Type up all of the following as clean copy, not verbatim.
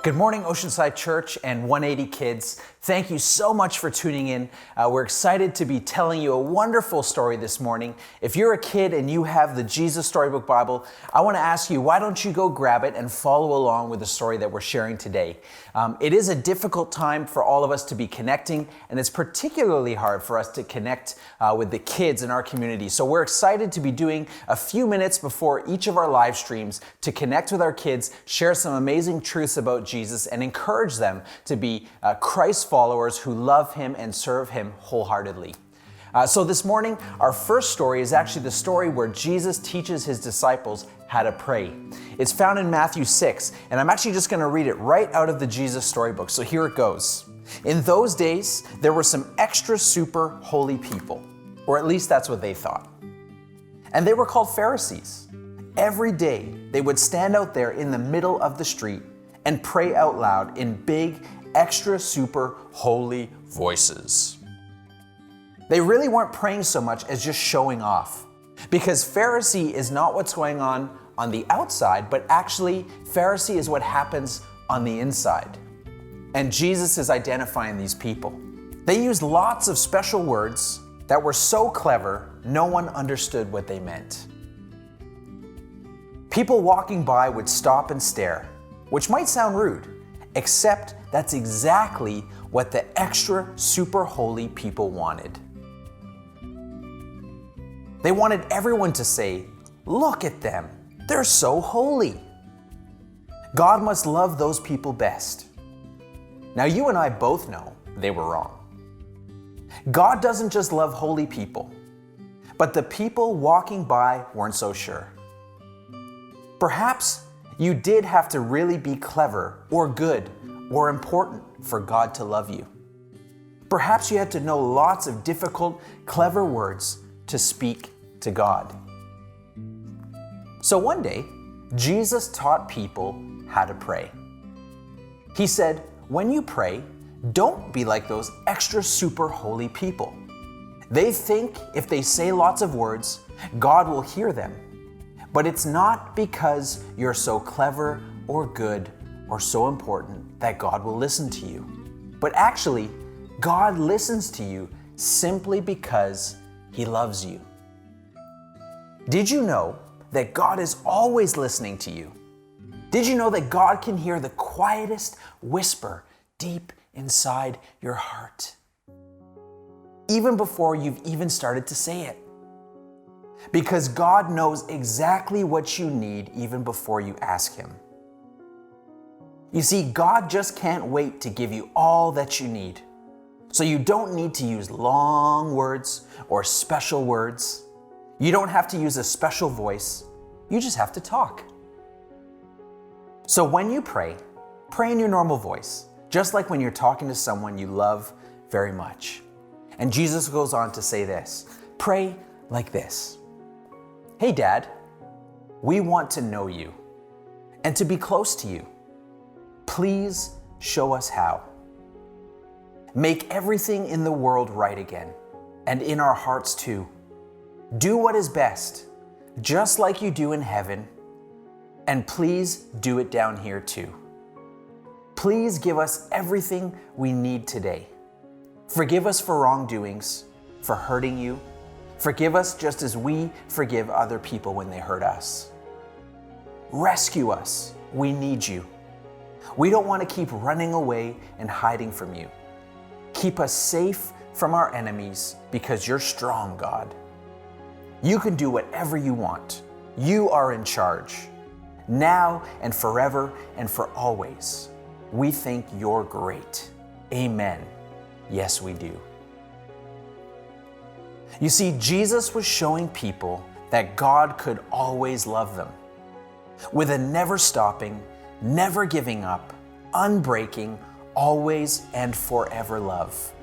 Good morning, Oceanside Church and 180 Kids. Thank you so much for tuning in. We're excited to be telling you a wonderful story this morning. If you're a kid and you have the Jesus Storybook Bible, I want to ask you, why don't you go grab it and follow along with the story that we're sharing today? It is a difficult time for all of us to be connecting, and it's particularly hard for us to connect with the kids in our community. So we're excited to be doing a few minutes before each of our live streams to connect with our kids, share some amazing truths about Jesus, and encourage them to be Christ followers who love Him and serve Him wholeheartedly. So this morning, our first story is actually the story where Jesus teaches His disciples how to pray. It's found in Matthew 6, and I'm actually just going to read it right out of the Jesus Storybook. So here it goes. In those days, there were some extra super holy people, or at least that's what they thought. And they were called Pharisees. Every day, they would stand out there in the middle of the street and pray out loud in big, extra super holy voices. They really weren't praying so much as just showing off, because Pharisee is not what's going on the outside, but actually Pharisee is what happens on the inside. And Jesus is identifying these people. They used lots of special words that were so clever, no one understood what they meant. People walking by would stop and stare, which might sound rude, except that's exactly what the extra super holy people wanted. They wanted everyone to say, "Look at them, they're so holy." God must love those people best. Now you and I both know they were wrong. God doesn't just love holy people, but the people walking by weren't so sure. Perhaps you did have to really be clever or good or important for God to love you. Perhaps you had to know lots of difficult, clever words to speak to God. So one day, Jesus taught people how to pray. He said, when you pray, don't be like those extra super holy people. They think if they say lots of words, God will hear them. But it's not because you're so clever or good or so important that God will listen to you. But actually, God listens to you simply because He loves you. Did you know that God is always listening to you? Did you know that God can hear the quietest whisper deep inside your heart, even before you've even started to say it? Because God knows exactly what you need even before you ask Him. You see, God just can't wait to give you all that you need. So you don't need to use long words or special words. You don't have to use a special voice. You just have to talk. So when you pray, pray in your normal voice, just like when you're talking to someone you love very much. And Jesus goes on to say this, pray like this. Hey, Dad, we want to know you and to be close to you. Please show us how. Make everything in the world right again, and in our hearts too. Do what is best, just like you do in heaven, and please do it down here too. Please give us everything we need today. Forgive us for wrongdoings, for hurting you. Forgive us just as we forgive other people when they hurt us. Rescue us. We need you. We don't want to keep running away and hiding from you. Keep us safe from our enemies because you're strong, God. You can do whatever you want. You are in charge. Now and forever and for always. We think you're great. Amen. Yes, we do. You see, Jesus was showing people that God could always love them with a never stopping, never giving up, unbreaking, always and forever love.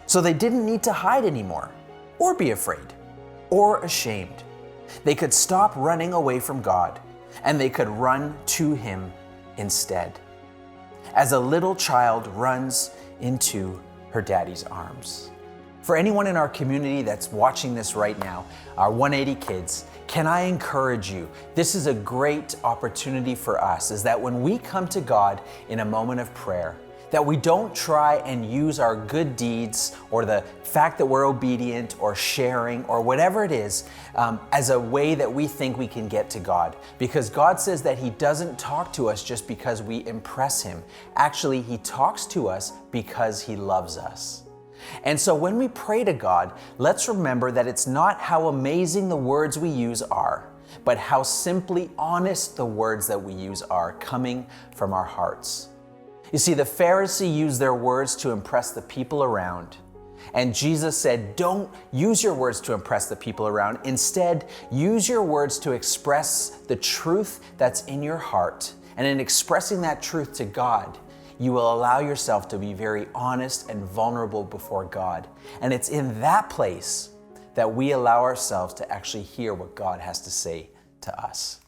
So they didn't need to hide anymore, or be afraid, or ashamed. They could stop running away from God, and they could run to Him instead, as a little child runs into her daddy's arms. For anyone in our community that's watching this right now, our 180 Kids, Can I encourage you? This is a great opportunity for us, is that when we come to God in a moment of prayer, that we don't try and use our good deeds or the fact that we're obedient or sharing or whatever it is as a way that we think we can get to God. Because God says that He doesn't talk to us just because we impress Him. Actually, He talks to us because He loves us. And so when we pray to God, let's remember that it's not how amazing the words we use are, but how simply honest the words that we use are coming from our hearts. You see, the Pharisee used their words to impress the people around. And Jesus said, don't use your words to impress the people around. Instead, use your words to express the truth that's in your heart. And in expressing that truth to God, you will allow yourself to be very honest and vulnerable before God. And it's in that place that we allow ourselves to actually hear what God has to say to us.